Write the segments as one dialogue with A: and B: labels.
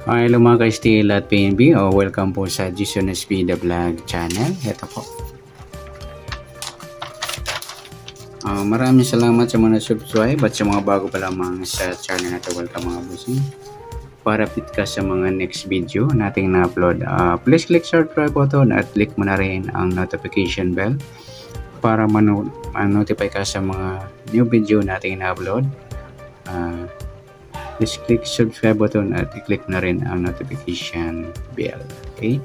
A: Hello mga ka-STL at PNB, welcome po sa Jason SP The Vlog channel. Ito po. Maraming salamat sa mga subscribe at sa mga bago pa lamang sa channel na ito. Welcome mga bossing. Para fit ka sa mga next video nating na-upload, please click subscribe button at click mo na rin ang notification bell para ma-notify ka sa mga new video nating na-upload. Please click subscribe button at i-click na rin ang notification bell. Okay?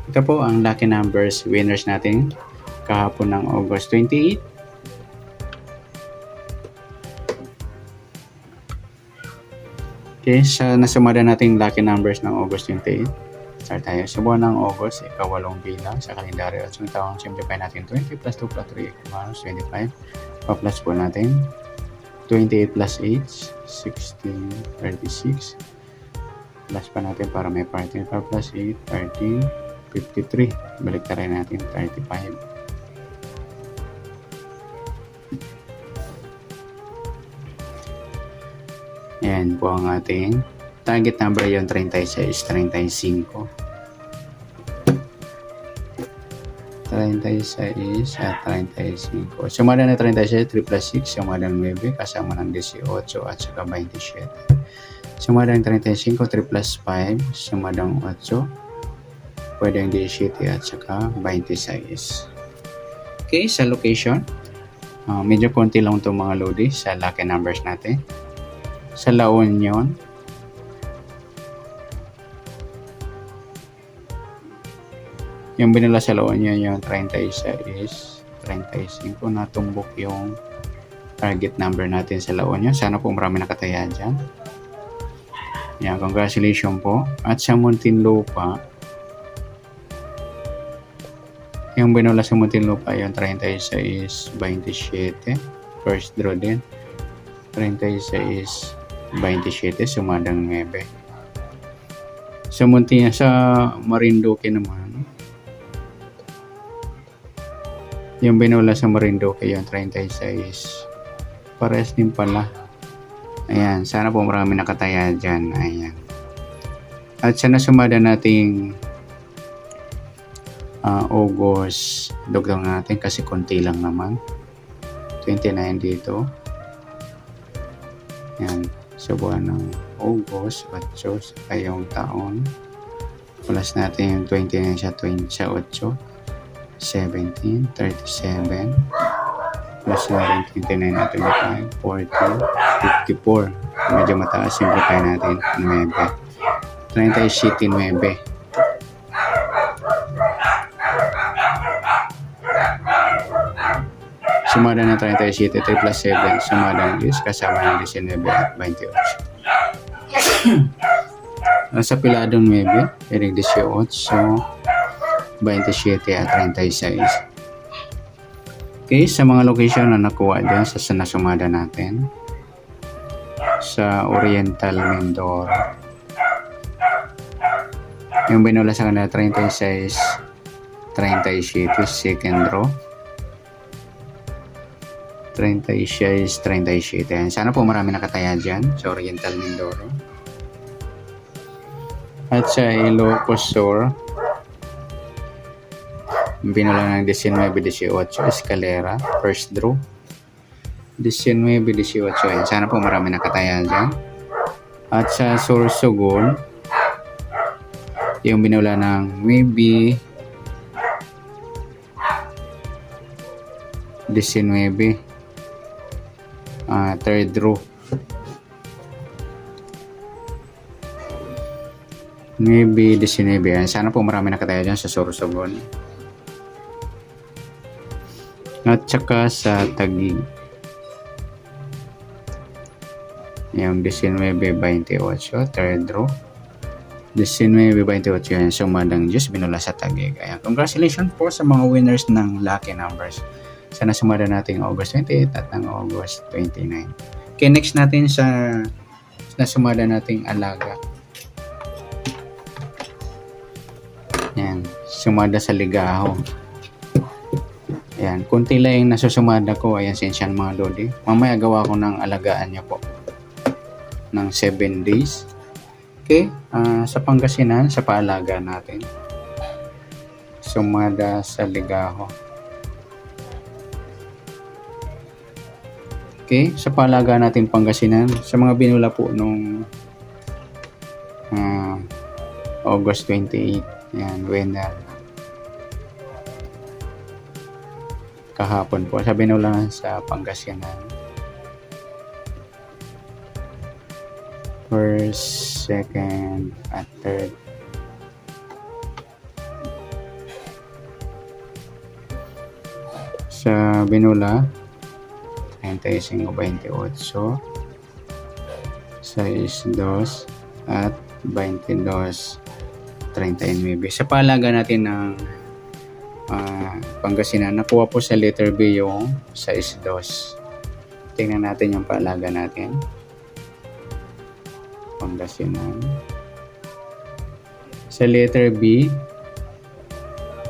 A: Ito po ang lucky numbers winners natin kahapon ng August 28. Okay, sa nasumada nating lucky numbers ng August 28. Start tayo. Sa buwan ng August, ikawalong bilang sa kalendaryo at sa taong simplify natin 20 plus 2 plus 3 equals 25. Pa-plus po natin 28 plus 8, 16, 36. Plus pa natin para may part 5 plus 8, 13, 53. Balik tayo natin 35. Yan po ang ating target number yung 36, 35. 36 at 35. Sumada na 36, 3 plus 6, sumada ng 9, kasama ng 18 at saka 27. Sumada ng 35, 3 plus 5, sumada ng 8, pwede ang 17 at saka 26. Okay, sa location, medyo konti lang itong mga lodi sa lucky numbers natin. Sa La Union, yung binila sa La Union yung 36, 35, natumbok yung target number natin sa La Union. Sana po marami nakataya dyan. Yan, congratulations po. At sa Muntinlupa, yung binula sa Muntinlupa yung 36, 27, first draw din. 36, 27, sumadang 9. Sa Marinduque naman, yung binula sa Marinduque yung 36. Pares din pala. Ayan, sana po marami nakataya dyan. Ayan. At sana sumada nating August, dugtong natin kasi konti lang naman. 29 dito. Ayan, sa buwan ng August, 8 sa kayong taon. Plus natin yung 29 sa 8. 17, 37, plus na rin 29 at 25, 40, 54. Medyo mataas, simplify natin 9. 37, 9. Sumada ng 37, 3 plus 7, sumada ng 10, kasama ng 19 at 28. Sa piladong 9, piling 18, so 27 at 36. Okay, sa mga location na nakuha dyan sa nasumada natin sa Oriental Mindoro, yung binula sa kanila 36, 37 second row, 36, 37. Sana po marami nakataya dyan sa Oriental Mindoro. At sa Ilocos Sur, binula ng 19-18 Escalera, first draw. 19-18. Sana po marami nakataya dyan. At sa Sorsogon, yung binula ng maybe 19, third draw. Maybe 19. Sana po marami nakataya dyan sa Sorsogon. At saka sa Taguig, yung 19-28, third row. 19-28 yan, sumadang Diyos, binula sa Taguig. Ayan, congratulations po sa mga winners ng lucky numbers. Sana sumada natin August 28 at ng August 29. Okay, next natin sa nasumada nating alaga. Yan, sumada sa Ligaho. Ayan, kunti lang yung nasusumada ko. Ayan, sensyan mga lodi. Mamaya gawa ko ng alagaan niya po ng 7 days. Okay, sa Pangasinan, sa paalaga natin. Sumada sa Ligaho. Okay, sa paalaga natin Pangasinan, sa mga binula po nung August 28, yan, winner. Kahapon po, sa binula sa Pangasinan. First, second, at third. Sa binula, 35-28, 6-2, at 22-39. Sa paalaga natin ng Pangasinan, nakuha po sa letter B yung 6-2. Tingnan natin yung paalaga natin. Pangasinan. Sa letter B,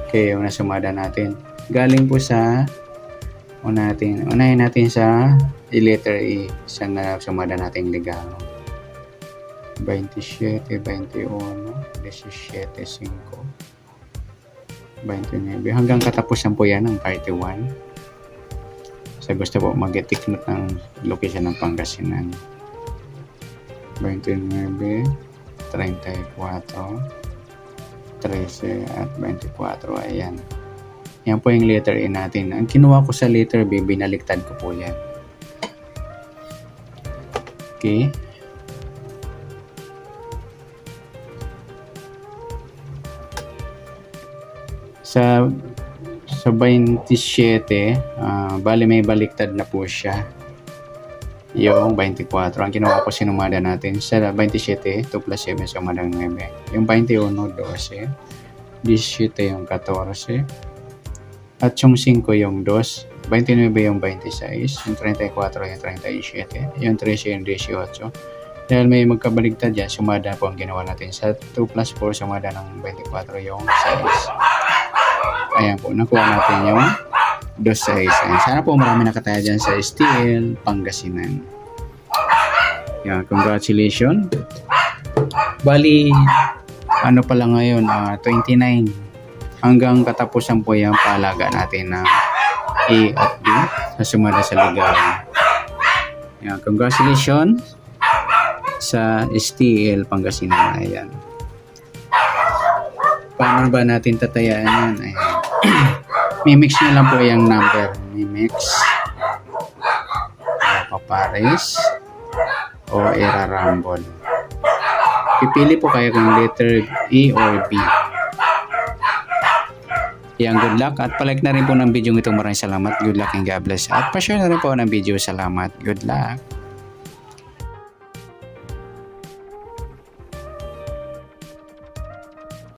A: okay, yung nasumada natin. Galing po sa unahin natin sa letter E, sa nasumada nating Ligaho. 27, 21, 17, 5, 29. Hanggang katapusan po yan ng 31. So gusto po mag-take note ng location ng Pangasinan. 29, 34, 13, at 24. Ayan. Yan po yung letter A natin. Ang kinuha ko sa letter B, binaliktad ko po yan. Okay. Sa 27, bali may baliktad na po siya. Yung 24. Ang kinuha ko sinumada natin sa 27, 2 plus 7 sumada ng 9. Yung 21, 12. 17 yung 14. At yung 5 yung 2. 29 yung 26. Yung 34 yung 37. Yung 13 yung 18. Dahil may magkabaligtad yan, sumada po ang ginawa natin. Sa 2 plus 4, sumada ng 24 yung 6. Ayan po, nakuha natin yung 2-6. Sana po marami nakataya dyan sa STL Pangasinan. Yan, congratulations. Bali, ano pala ngayon, 29. Hanggang katapusan po yung paalaga natin na A at B sa sumada sa Ligaho. Yan, congratulations sa STL Pangasinan. Ayan. Paano ba natin tatayaan yan? Ayan. Mimix nyo lang po yung number. Mimix. Papares. O irarambol. Pipili po kayo kung letter E or B. Yan, good luck. At palike na rin po ng video ito. Maraming salamat. Good luck and God bless. At pa-share na rin po ng video. Salamat. Good luck.